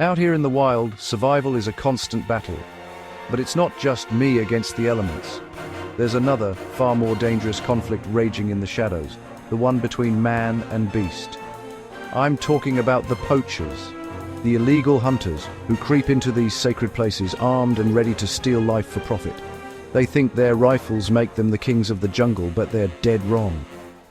Out here in the wild, survival is a constant battle. But it's not just me against the elements. There's another, far more dangerous conflict raging in the shadows, the one between man and beast. I'm talking about the poachers, the illegal hunters who creep into these sacred places armed and ready to steal life for profit. They think their rifles make them the kings of the jungle, but they're dead wrong.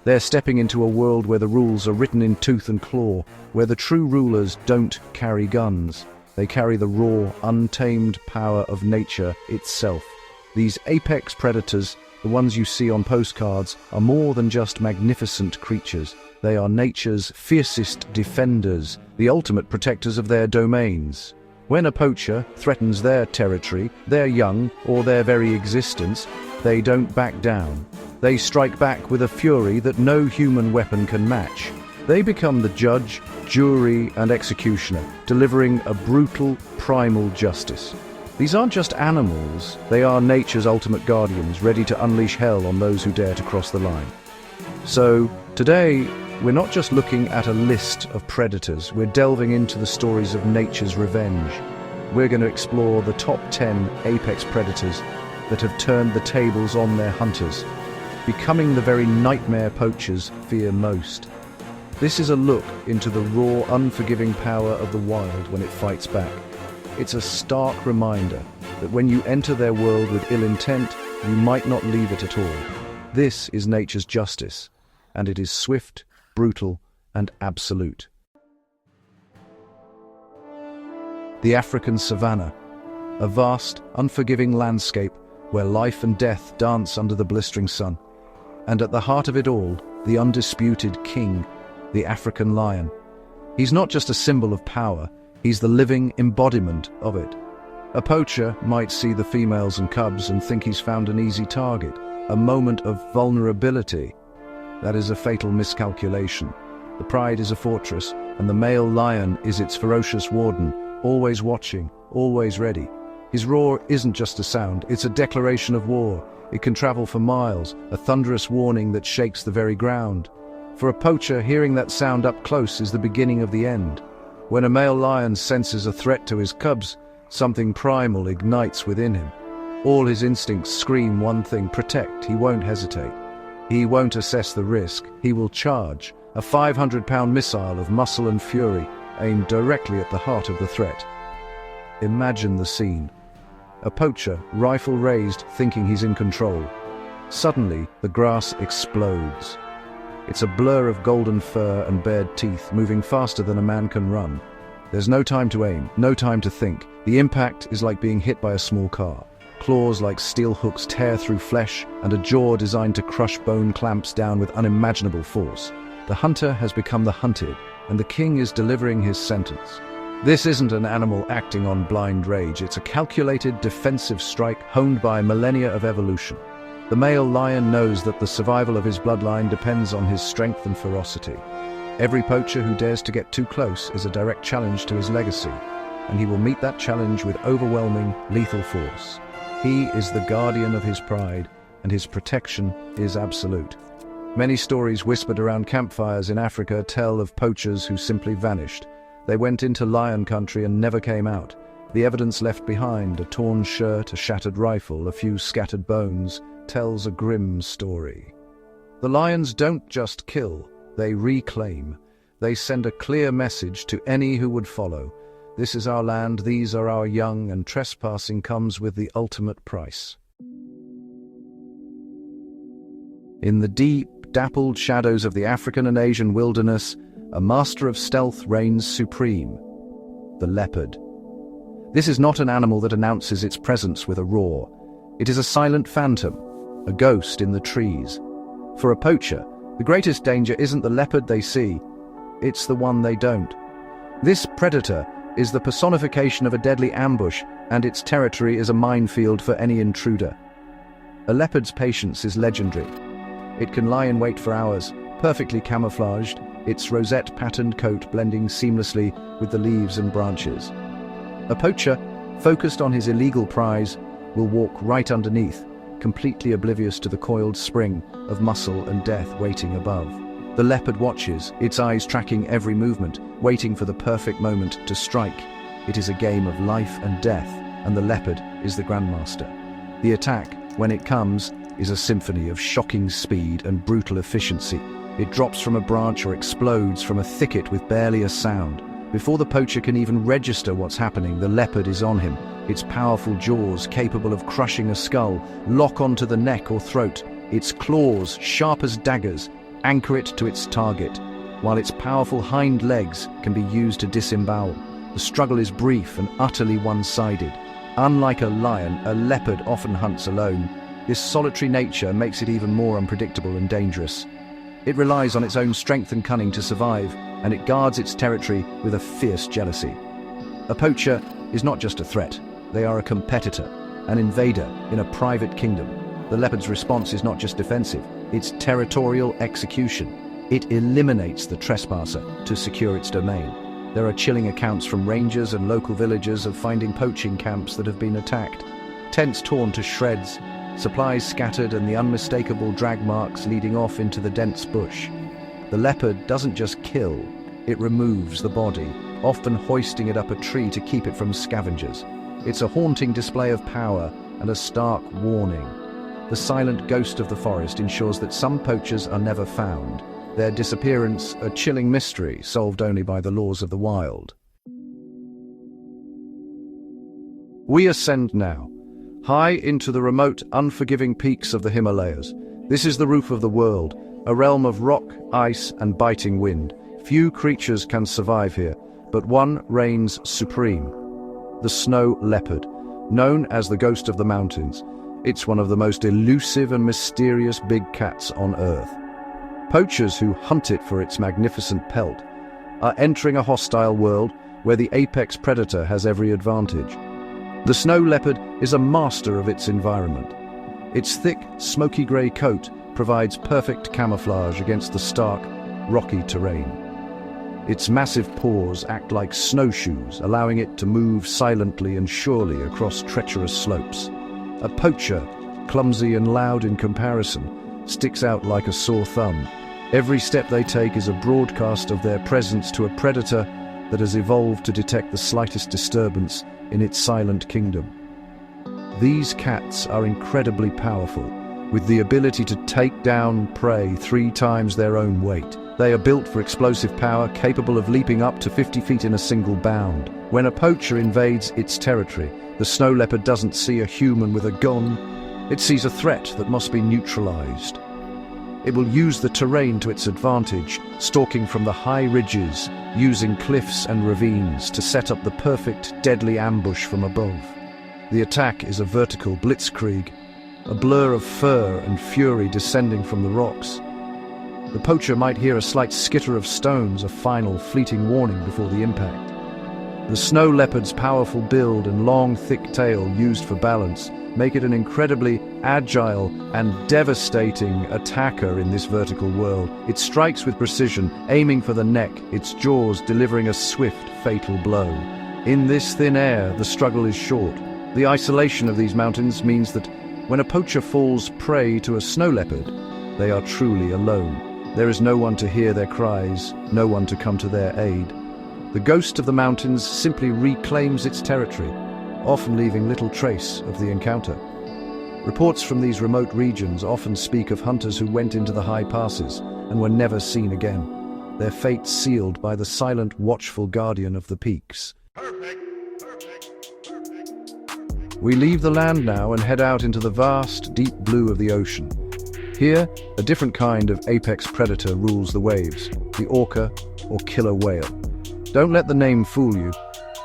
They're stepping into a world where the rules are written in tooth and claw, where the true rulers don't carry guns. They carry the raw, untamed power of nature itself. These apex predators, the ones you see on postcards, are more than just magnificent creatures. They are nature's fiercest defenders, the ultimate protectors of their domains. When a poacher threatens their territory, their young, or their very existence, they don't back down. They strike back with a fury that no human weapon can match. They become the judge, jury, and executioner, delivering a brutal, primal justice. These aren't just animals, they are nature's ultimate guardians, ready to unleash hell on those who dare to cross the line. So, today, we're not just looking at a list of predators, we're delving into the stories of nature's revenge. We're going to explore the top 10 apex predators that have turned the tables on their hunters, becoming the very nightmare poachers fear most. This is a look into the raw, unforgiving power of the wild when it fights back. It's a stark reminder that when you enter their world with ill intent, you might not leave it at all. This is nature's justice, and it is swift, brutal, and absolute. The African savanna, a vast, unforgiving landscape where life and death dance under the blistering sun. And at the heart of it all, the undisputed king, the African lion. He's not just a symbol of power, he's the living embodiment of it. A poacher might see the females and cubs and think he's found an easy target, a moment of vulnerability. That is a fatal miscalculation. The pride is a fortress, and the male lion is its ferocious warden, always watching, always ready. His roar isn't just a sound, it's a declaration of war. It can travel for miles, a thunderous warning that shakes the very ground. For a poacher, hearing that sound up close is the beginning of the end. When a male lion senses a threat to his cubs, something primal ignites within him. All his instincts scream one thing: protect. He won't hesitate. He won't assess the risk. He will charge, a 500-pound missile of muscle and fury, aimed directly at the heart of the threat. Imagine the scene. A poacher, rifle raised, thinking he's in control. Suddenly, the grass explodes. It's a blur of golden fur and bared teeth, moving faster than a man can run. There's no time to aim, no time to think. The impact is like being hit by a small car. Claws like steel hooks tear through flesh, and a jaw designed to crush bone clamps down with unimaginable force. The hunter has become the hunted, and the king is delivering his sentence. This isn't an animal acting on blind rage, it's a calculated defensive strike honed by millennia of evolution. The male lion knows that the survival of his bloodline depends on his strength and ferocity. Every poacher who dares to get too close is a direct challenge to his legacy, and he will meet that challenge with overwhelming, lethal force. He is the guardian of his pride, and his protection is absolute. Many stories whispered around campfires in Africa tell of poachers who simply vanished. They went into lion country and never came out. The evidence left behind, a torn shirt, a shattered rifle, a few scattered bones, tells a grim story. The lions don't just kill, they reclaim. They send a clear message to any who would follow. This is our land, these are our young, and trespassing comes with the ultimate price. In the deep, dappled shadows of the African and Asian wilderness, a master of stealth reigns supreme: the leopard. This is not an animal that announces its presence with a roar. It is a silent phantom, a ghost in the trees. For a poacher, the greatest danger isn't the leopard they see, it's the one they don't. This predator is the personification of a deadly ambush, and its territory is a minefield for any intruder. A leopard's patience is legendary. It can lie in wait for hours, perfectly camouflaged, its rosette-patterned coat blending seamlessly with the leaves and branches. A poacher, focused on his illegal prize, will walk right underneath, completely oblivious to the coiled spring of muscle and death waiting above. The leopard watches, its eyes tracking every movement, waiting for the perfect moment to strike. It is a game of life and death, and the leopard is the grandmaster. The attack, when it comes, is a symphony of shocking speed and brutal efficiency. It drops from a branch or explodes from a thicket with barely a sound. Before the poacher can even register what's happening, the leopard is on him. Its powerful jaws, capable of crushing a skull, lock onto the neck or throat. Its claws, sharp as daggers, anchor it to its target, while its powerful hind legs can be used to disembowel. The struggle is brief and utterly one-sided. Unlike a lion, a leopard often hunts alone. This solitary nature makes it even more unpredictable and dangerous. It relies on its own strength and cunning to survive, and it guards its territory with a fierce jealousy. A poacher is not just a threat. They are a competitor, an invader in a private kingdom. The leopard's response is not just defensive, it's territorial execution. It eliminates the trespasser to secure its domain. There are chilling accounts from rangers and local villagers of finding poaching camps that have been attacked. Tents torn to shreds, supplies scattered, and the unmistakable drag marks leading off into the dense bush. The leopard doesn't just kill, it removes the body, often hoisting it up a tree to keep it from scavengers. It's a haunting display of power and a stark warning. The silent ghost of the forest ensures that some poachers are never found, their disappearance a chilling mystery solved only by the laws of the wild. We ascend now, high into the remote, unforgiving peaks of the Himalayas. This is the roof of the world, a realm of rock, ice, and biting wind. Few creatures can survive here, but one reigns supreme. The snow leopard, known as the ghost of the mountains. It's one of the most elusive and mysterious big cats on Earth. Poachers who hunt it for its magnificent pelt are entering a hostile world where the apex predator has every advantage. The snow leopard is a master of its environment. Its thick, smoky grey coat provides perfect camouflage against the stark, rocky terrain. Its massive paws act like snowshoes, allowing it to move silently and surely across treacherous slopes. A poacher, clumsy and loud in comparison, sticks out like a sore thumb. Every step they take is a broadcast of their presence to a predator that has evolved to detect the slightest disturbance in its silent kingdom. These cats are incredibly powerful, with the ability to take down prey 3 times their own weight. They are built for explosive power, capable of leaping up to 50 feet in a single bound. When a poacher invades its territory, the snow leopard doesn't see a human with a gun. It sees a threat that must be neutralized. It will use the terrain to its advantage, stalking from the high ridges, using cliffs and ravines to set up the perfect, deadly ambush from above. The attack is a vertical blitzkrieg, a blur of fur and fury descending from the rocks. The poacher might hear a slight skitter of stones, a final, fleeting warning before the impact. The snow leopard's powerful build and long, thick tail used for balance make it an incredibly agile and devastating attacker in this vertical world. It strikes with precision, aiming for the neck, its jaws delivering a swift, fatal blow. In this thin air, the struggle is short. The isolation of these mountains means that when a poacher falls prey to a snow leopard, they are truly alone. There is no one to hear their cries, no one to come to their aid. The ghost of the mountains simply reclaims its territory, often leaving little trace of the encounter. Reports from these remote regions often speak of hunters who went into the high passes and were never seen again, their fate sealed by the silent, watchful guardian of the peaks. We leave the land now and head out into the vast, deep blue of the ocean. Here, a different kind of apex predator rules the waves, the orca or killer whale. Don't let the name fool you.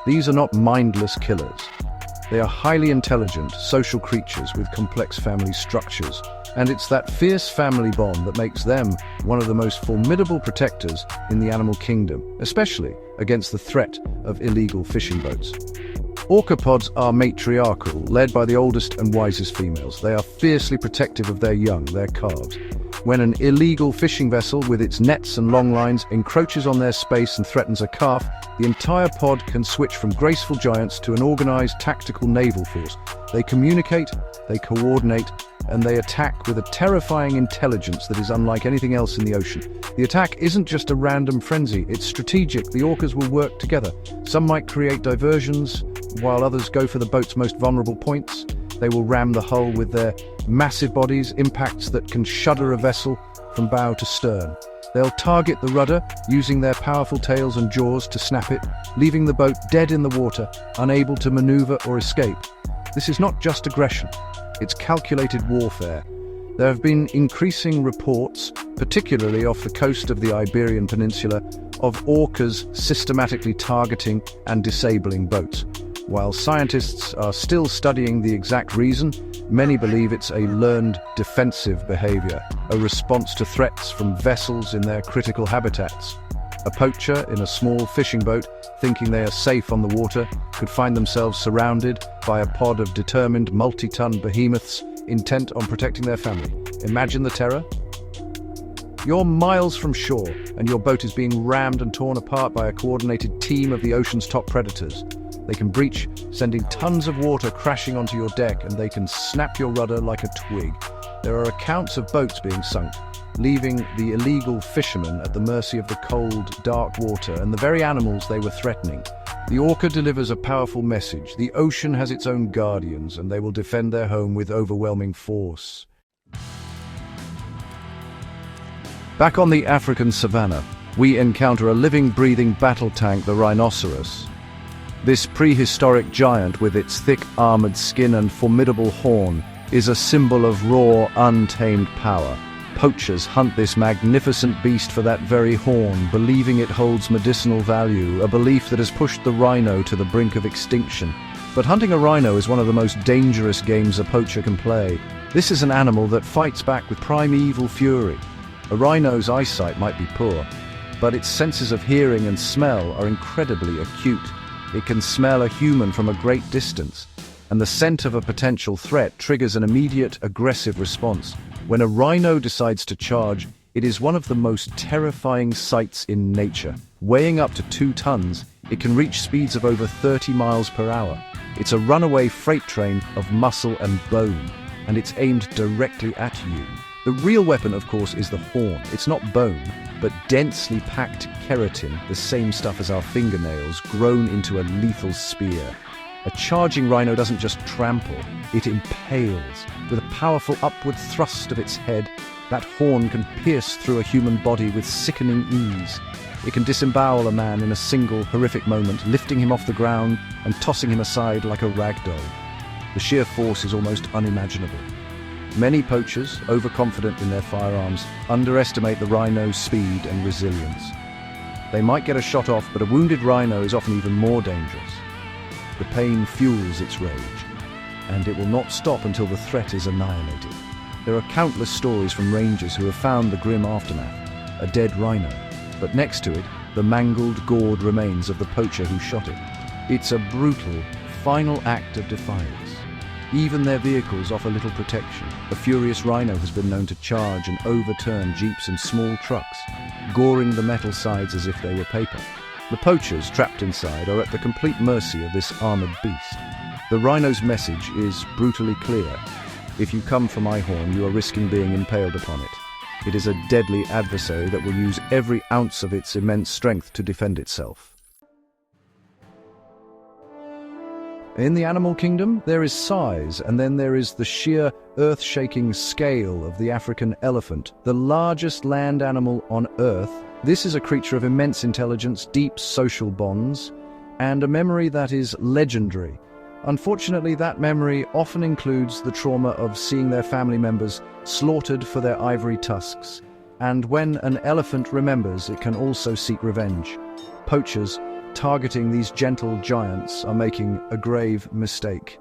These are not mindless killers. They are highly intelligent, social creatures with complex family structures, and it's that fierce family bond that makes them one of the most formidable protectors in the animal kingdom, especially against the threat of illegal fishing boats. Orcapods are matriarchal, led by the oldest and wisest females. They are fiercely protective of their young, their calves. When an illegal fishing vessel with its nets and long lines encroaches on their space and threatens a calf, the entire pod can switch from graceful giants to an organized tactical naval force. They communicate, they coordinate, and they attack with a terrifying intelligence that is unlike anything else in the ocean. The attack isn't just a random frenzy, it's strategic. The orcas will work together. Some might create diversions, while others go for the boat's most vulnerable points. They will ram the hull with their massive bodies, impacts that can shudder a vessel from bow to stern. They'll target the rudder, using their powerful tails and jaws to snap it, leaving the boat dead in the water, unable to maneuver or escape. This is not just aggression, it's calculated warfare. There have been increasing reports, particularly off the coast of the Iberian Peninsula, of orcas systematically targeting and disabling boats. While scientists are still studying the exact reason, many believe it's a learned defensive behavior, a response to threats from vessels in their critical habitats. A poacher in a small fishing boat, thinking they are safe on the water, could find themselves surrounded by a pod of determined multi-ton behemoths intent on protecting their family. Imagine the terror. You're miles from shore, and your boat is being rammed and torn apart by a coordinated team of the ocean's top predators. They can breach, sending tons of water crashing onto your deck, and they can snap your rudder like a twig. There are accounts of boats being sunk, leaving the illegal fishermen at the mercy of the cold, dark water and the very animals they were threatening. The orca delivers a powerful message. The ocean has its own guardians, and they will defend their home with overwhelming force. Back on the African savanna, we encounter a living, breathing battle tank, the rhinoceros. This prehistoric giant, with its thick armored skin and formidable horn, is a symbol of raw, untamed power. Poachers hunt this magnificent beast for that very horn, believing it holds medicinal value, a belief that has pushed the rhino to the brink of extinction. But hunting a rhino is one of the most dangerous games a poacher can play. This is an animal that fights back with primeval fury. A rhino's eyesight might be poor, but its senses of hearing and smell are incredibly acute. It can smell a human from a great distance, and the scent of a potential threat triggers an immediate, aggressive response. When a rhino decides to charge, it is one of the most terrifying sights in nature. Weighing up to 2 tons, it can reach speeds of over 30 miles per hour. It's a runaway freight train of muscle and bone, and it's aimed directly at you. The real weapon, of course, is the horn. It's not bone, but densely packed keratin, the same stuff as our fingernails, grown into a lethal spear. A charging rhino doesn't just trample, it impales. With a powerful upward thrust of its head, that horn can pierce through a human body with sickening ease. It can disembowel a man in a single horrific moment, lifting him off the ground and tossing him aside like a rag doll. The sheer force is almost unimaginable. Many poachers, overconfident in their firearms, underestimate the rhino's speed and resilience. They might get a shot off, but a wounded rhino is often even more dangerous. The pain fuels its rage, and it will not stop until the threat is annihilated. There are countless stories from rangers who have found the grim aftermath, a dead rhino, but next to it, the mangled, gored remains of the poacher who shot it. It's a brutal, final act of defiance. Even their vehicles offer little protection. The furious rhino has been known to charge and overturn jeeps and small trucks, goring the metal sides as if they were paper. The poachers, trapped inside, are at the complete mercy of this armored beast. The rhino's message is brutally clear. If you come for my horn, you are risking being impaled upon it. It is a deadly adversary that will use every ounce of its immense strength to defend itself. In the animal kingdom, there is size, and then there is the sheer, earth-shaking scale of the African elephant, the largest land animal on Earth. This is a creature of immense intelligence, deep social bonds, and a memory that is legendary. Unfortunately, that memory often includes the trauma of seeing their family members slaughtered for their ivory tusks. And when an elephant remembers, it can also seek revenge. Poachers, targeting these gentle giants, are making a grave mistake.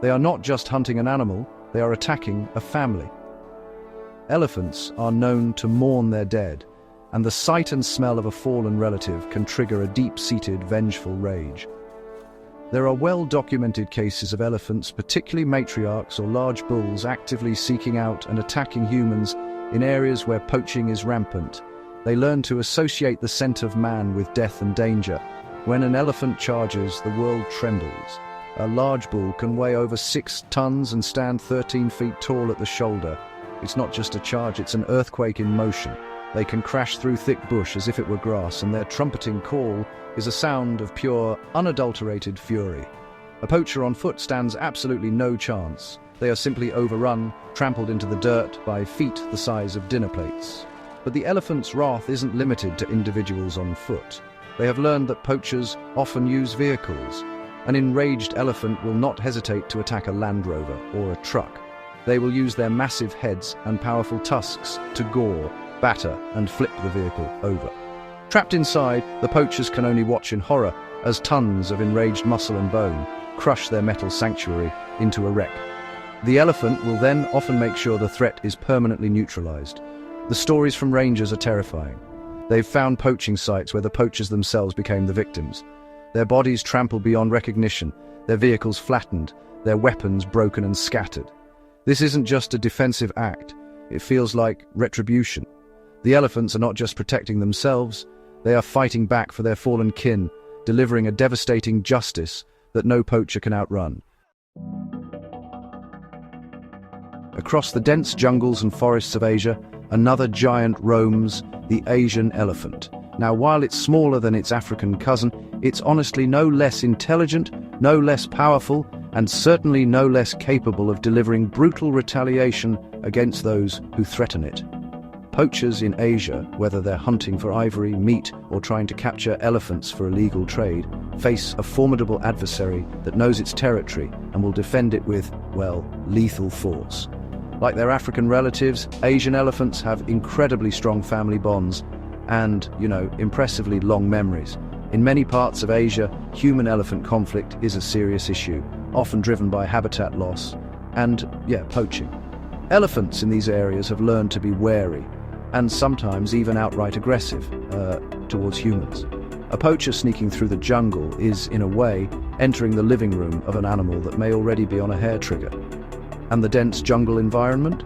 They are not just hunting an animal, they are attacking a family. Elephants are known to mourn their dead, and the sight and smell of a fallen relative can trigger a deep-seated, vengeful rage. There are well-documented cases of elephants, particularly matriarchs or large bulls, actively seeking out and attacking humans in areas where poaching is rampant. They learn to associate the scent of man with death and danger. When an elephant charges, the world trembles. A large bull can weigh over 6 tons and stand 13 feet tall at the shoulder. It's not just a charge, it's an earthquake in motion. They can crash through thick bush as if it were grass, and their trumpeting call is a sound of pure, unadulterated fury. A poacher on foot stands absolutely no chance. They are simply overrun, trampled into the dirt by feet the size of dinner plates. But the elephant's wrath isn't limited to individuals on foot. They have learned that poachers often use vehicles. An enraged elephant will not hesitate to attack a Land Rover or a truck. They will use their massive heads and powerful tusks to gore, batter, and flip the vehicle over. Trapped inside, the poachers can only watch in horror as tons of enraged muscle and bone crush their metal sanctuary into a wreck. The elephant will then often make sure the threat is permanently neutralized. The stories from rangers are terrifying. They've found poaching sites where the poachers themselves became the victims. Their bodies trampled beyond recognition, their vehicles flattened, their weapons broken and scattered. This isn't just a defensive act, it feels like retribution. The elephants are not just protecting themselves, they are fighting back for their fallen kin, delivering a devastating justice that no poacher can outrun. Across the dense jungles and forests of Asia, another giant roams, the Asian elephant. Now, while it's smaller than its African cousin, it's honestly no less intelligent, no less powerful, and certainly no less capable of delivering brutal retaliation against those who threaten it. Poachers in Asia, whether they're hunting for ivory, meat, or trying to capture elephants for illegal trade, face a formidable adversary that knows its territory and will defend it with, well, lethal force. Like their African relatives, Asian elephants have incredibly strong family bonds and, impressively long memories. In many parts of Asia, human-elephant conflict is a serious issue, often driven by habitat loss and, poaching. Elephants in these areas have learned to be wary and sometimes even outright aggressive towards humans. A poacher sneaking through the jungle is, in a way, entering the living room of an animal that may already be on a hair trigger. And the dense jungle environment?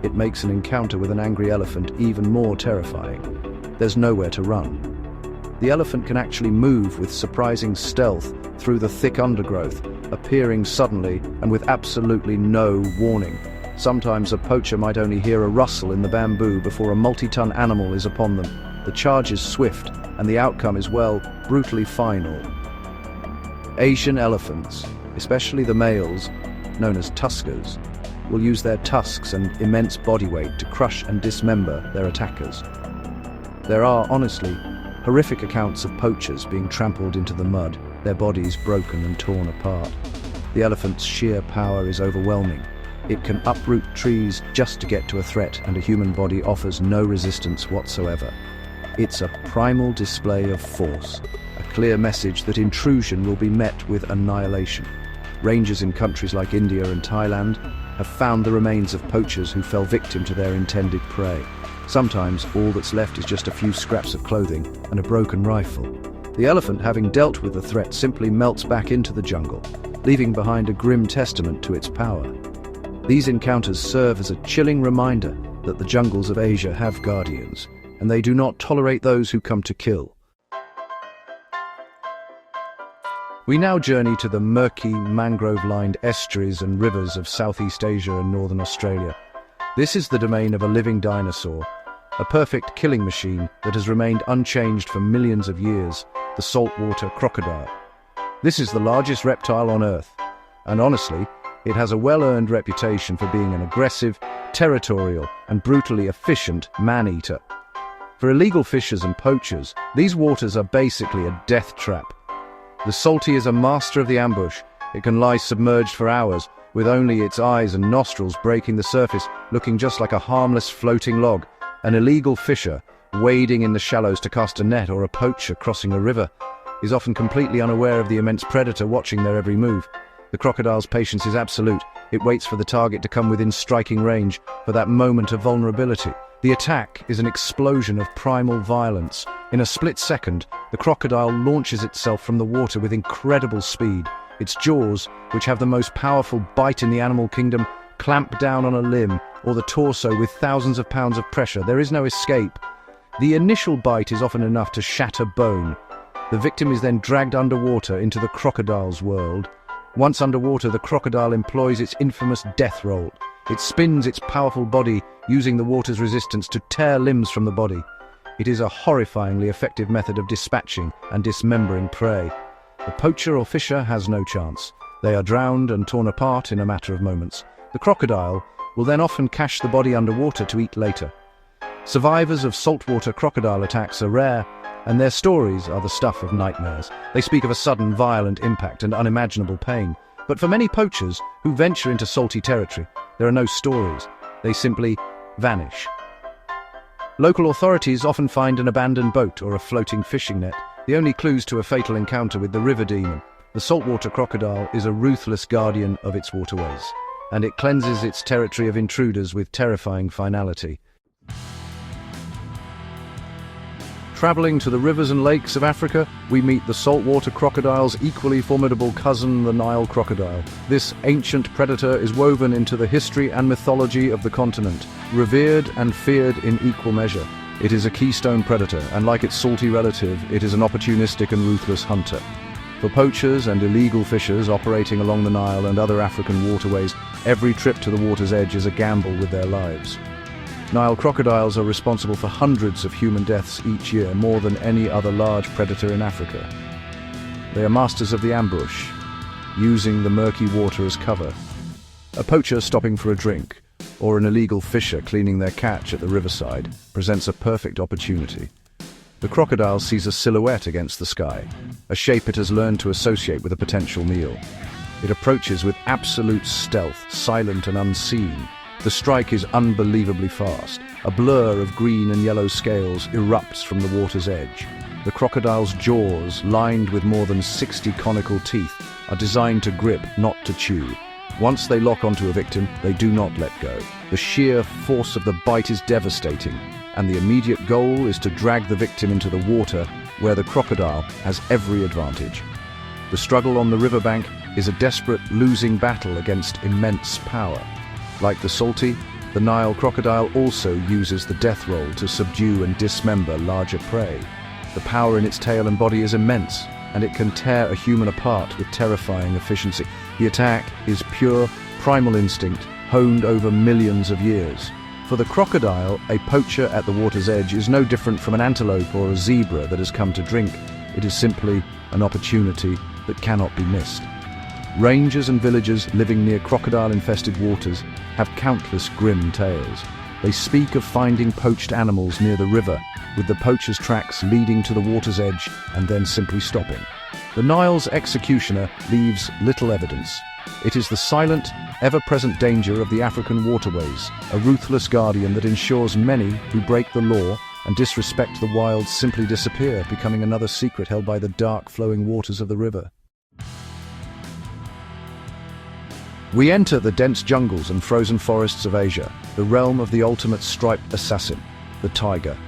It makes an encounter with an angry elephant even more terrifying. There's nowhere to run. The elephant can actually move with surprising stealth through the thick undergrowth, appearing suddenly and with absolutely no warning. Sometimes a poacher might only hear a rustle in the bamboo before a multi-ton animal is upon them. The charge is swift, and the outcome is, brutally final. Asian elephants, especially the males, known as tuskers, will use their tusks and immense body weight to crush and dismember their attackers. There are, honestly, horrific accounts of poachers being trampled into the mud, their bodies broken and torn apart. The elephant's sheer power is overwhelming. It can uproot trees just to get to a threat, and a human body offers no resistance whatsoever. It's a primal display of force, a clear message that intrusion will be met with annihilation. Rangers in countries like India and Thailand have found the remains of poachers who fell victim to their intended prey. Sometimes all that's left is just a few scraps of clothing and a broken rifle. The elephant, having dealt with the threat, simply melts back into the jungle, leaving behind a grim testament to its power. These encounters serve as a chilling reminder that the jungles of Asia have guardians, and they do not tolerate those who come to kill. We now journey to the murky, mangrove-lined estuaries and rivers of Southeast Asia and Northern Australia. This is the domain of a living dinosaur, a perfect killing machine that has remained unchanged for millions of years, the saltwater crocodile. This is the largest reptile on Earth, and honestly, it has a well-earned reputation for being an aggressive, territorial, and brutally efficient man-eater. For illegal fishers and poachers, these waters are basically a death trap. The salty is a master of the ambush. It can lie submerged for hours, with only its eyes and nostrils breaking the surface, looking just like a harmless floating log. An illegal fisher, wading in the shallows to cast a net, or a poacher crossing a river, is often completely unaware of the immense predator watching their every move. The crocodile's patience is absolute. It waits for the target to come within striking range, for that moment of vulnerability. The attack is an explosion of primal violence. In a split second, the crocodile launches itself from the water with incredible speed. Its jaws, which have the most powerful bite in the animal kingdom, clamp down on a limb or the torso with thousands of pounds of pressure. There is no escape. The initial bite is often enough to shatter bone. The victim is then dragged underwater into the crocodile's world, Once underwater, the crocodile employs its infamous death roll. It spins its powerful body, using the water's resistance to tear limbs from the body. It is a horrifyingly effective method of dispatching and dismembering prey. The poacher or fisher has no chance. They are drowned and torn apart in a matter of moments. The crocodile will then often cache the body underwater to eat later. Survivors of saltwater crocodile attacks are rare, and their stories are the stuff of nightmares. They speak of a sudden, violent impact and unimaginable pain. But for many poachers who venture into salty territory, there are no stories. They simply vanish. Local authorities often find an abandoned boat or a floating fishing net, the only clues to a fatal encounter with the river demon. The saltwater crocodile is a ruthless guardian of its waterways, and it cleanses its territory of intruders with terrifying finality. Traveling to the rivers and lakes of Africa, we meet the saltwater crocodile's equally formidable cousin, the Nile crocodile. This ancient predator is woven into the history and mythology of the continent, revered and feared in equal measure. It is a keystone predator, and like its salty relative, it is an opportunistic and ruthless hunter. For poachers and illegal fishers operating along the Nile and other African waterways, every trip to the water's edge is a gamble with their lives. Nile crocodiles are responsible for hundreds of human deaths each year, more than any other large predator in Africa. They are masters of the ambush, using the murky water as cover. A poacher stopping for a drink, or an illegal fisher cleaning their catch at the riverside, presents a perfect opportunity. The crocodile sees a silhouette against the sky, a shape it has learned to associate with a potential meal. It approaches with absolute stealth, silent and unseen. The strike is unbelievably fast. A blur of green and yellow scales erupts from the water's edge. The crocodile's jaws, lined with more than 60 conical teeth, are designed to grip, not to chew. Once they lock onto a victim, they do not let go. The sheer force of the bite is devastating, and the immediate goal is to drag the victim into the water, where the crocodile has every advantage. The struggle on the riverbank is a desperate, losing battle against immense power. Like the salty, the Nile crocodile also uses the death roll to subdue and dismember larger prey. The power in its tail and body is immense, and it can tear a human apart with terrifying efficiency. The attack is pure, primal instinct, honed over millions of years. For the crocodile, a poacher at the water's edge is no different from an antelope or a zebra that has come to drink. It is simply an opportunity that cannot be missed. Rangers and villagers living near crocodile-infested waters have countless grim tales. They speak of finding poached animals near the river, with the poacher's tracks leading to the water's edge and then simply stopping. The Nile's executioner leaves little evidence. It is the silent, ever-present danger of the African waterways, a ruthless guardian that ensures many who break the law and disrespect the wild simply disappear, becoming another secret held by the dark, flowing waters of the river. We enter the dense jungles and frozen forests of Asia, the realm of the ultimate striped assassin, the tiger.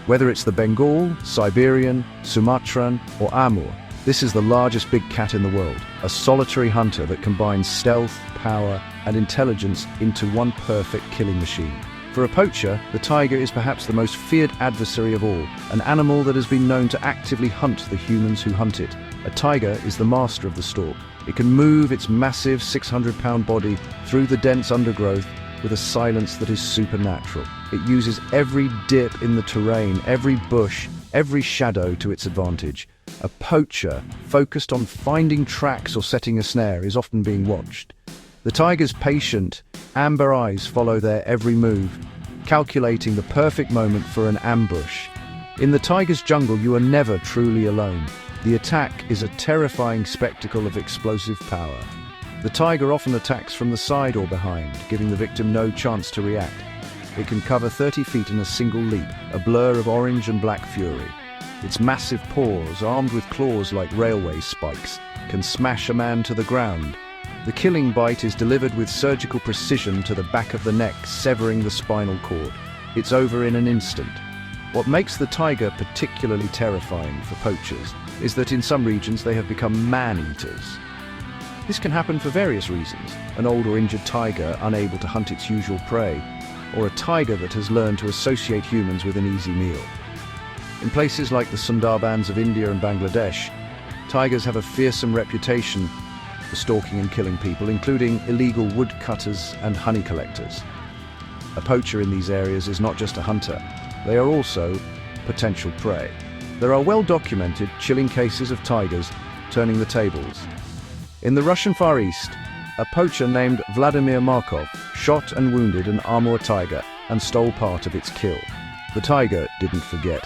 Whether it's the Bengal, Siberian, Sumatran, or Amur, this is the largest big cat in the world, a solitary hunter that combines stealth, power, and intelligence into one perfect killing machine. For a poacher, the tiger is perhaps the most feared adversary of all, an animal that has been known to actively hunt the humans who hunt it. A tiger is the master of the stalk. It can move its massive 600-pound body through the dense undergrowth with a silence that is supernatural. It uses every dip in the terrain, every bush, every shadow to its advantage. A poacher, focused on finding tracks or setting a snare, is often being watched. The tiger's patient, amber eyes follow their every move, calculating the perfect moment for an ambush. In the tiger's jungle, you are never truly alone. The attack is a terrifying spectacle of explosive power. The tiger often attacks from the side or behind, giving the victim no chance to react. It can cover 30 feet in a single leap, a blur of orange and black fury. Its massive paws, armed with claws like railway spikes, can smash a man to the ground. The killing bite is delivered with surgical precision to the back of the neck, severing the spinal cord. It's over in an instant. What makes the tiger particularly terrifying for poachers is that in some regions they have become man-eaters. This can happen for various reasons: an old or injured tiger unable to hunt its usual prey, or a tiger that has learned to associate humans with an easy meal. In places like the Sundarbans of India and Bangladesh, tigers have a fearsome reputation for stalking and killing people, including illegal woodcutters and honey collectors. A poacher in these areas is not just a hunter, they are also potential prey. There are well-documented, chilling cases of tigers turning the tables. In the Russian Far East, a poacher named Vladimir Markov shot and wounded an Amur tiger and stole part of its kill. The tiger didn't forget.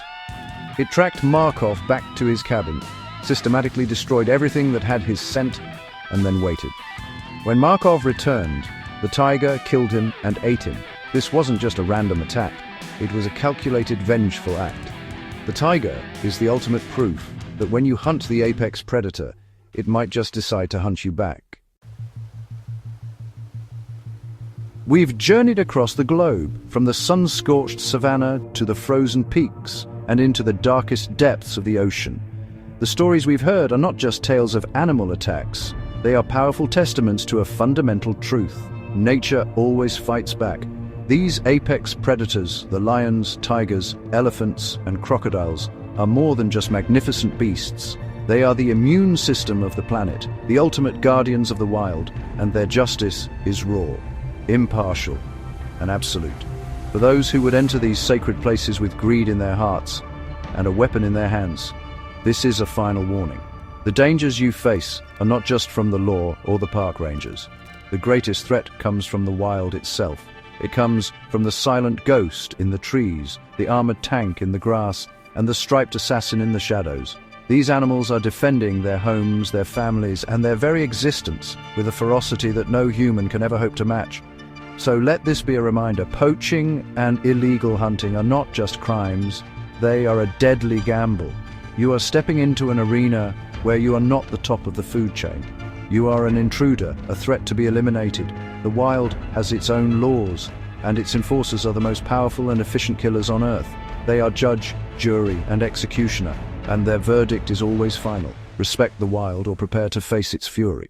It tracked Markov back to his cabin, systematically destroyed everything that had his scent, and then waited. When Markov returned, the tiger killed him and ate him. This wasn't just a random attack, it was a calculated, vengeful act. The tiger is the ultimate proof that when you hunt the apex predator, it might just decide to hunt you back. We've journeyed across the globe, from the sun-scorched savanna to the frozen peaks and into the darkest depths of the ocean. The stories we've heard are not just tales of animal attacks, they are powerful testaments to a fundamental truth. Nature always fights back. These apex predators, the lions, tigers, elephants, and crocodiles, are more than just magnificent beasts. They are the immune system of the planet, the ultimate guardians of the wild, and their justice is raw, impartial, and absolute. For those who would enter these sacred places with greed in their hearts and a weapon in their hands, this is a final warning. The dangers you face are not just from the law or the park rangers. The greatest threat comes from the wild itself. It comes from the silent ghost in the trees, the armored tank in the grass, and the striped assassin in the shadows. These animals are defending their homes, their families, and their very existence with a ferocity that no human can ever hope to match. So let this be a reminder, poaching and illegal hunting are not just crimes, they are a deadly gamble. You are stepping into an arena where you are not the top of the food chain. You are an intruder, a threat to be eliminated. The wild has its own laws, and its enforcers are the most powerful and efficient killers on Earth. They are judge, jury, and executioner, and their verdict is always final. Respect the wild or prepare to face its fury.